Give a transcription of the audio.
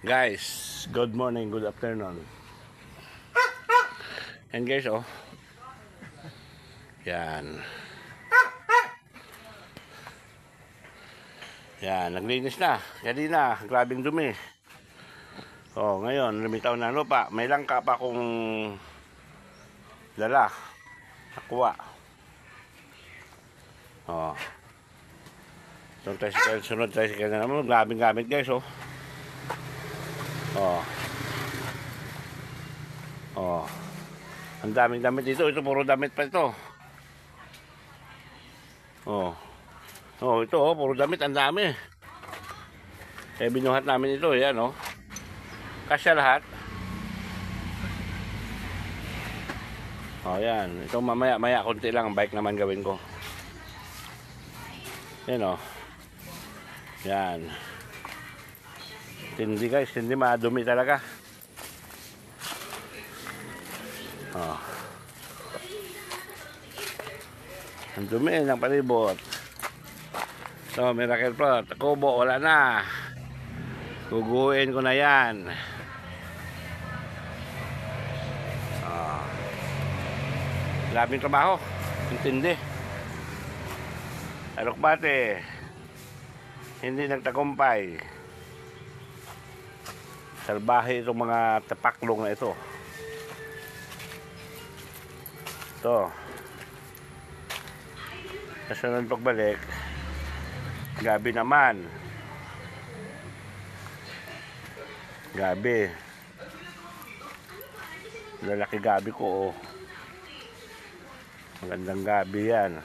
Guys, good morning, good afternoon. And guys, oh. Yan. Yan, naglinis na. Kanina, grabing dumi. Oh, ngayon, lumitaw na lupa. May langka pa kung dala. Nakuha. Oh. Sunod tricycle na naman. Grabing gamit guys, oh. Oh. Oh. Ang daming damit dito. Ito puro damit pa ito. Oh. Oh, ito oh, puro damit, ang dami. Eh binuhat namin ito, yan oh. Kasya lahat. Oh, yan. Ito maya konti lang ang bike naman gawin ko. Yan oh. Yan. Tindi guys, hindi madumi talaga. Oh. Ang dumi ng palibot. So, Miracle Pro, Kubo, wala na. Guguin ko na yan. Oh. Labing trabaho. Intindi. Alokbate. Hindi nagtagumpay. Salbahe itong mga tapaklong na ito. Ito. Kasunod pagbalik. Gabi naman. Gabi. Lalaki gabi ko oh. Magandang gabi yan.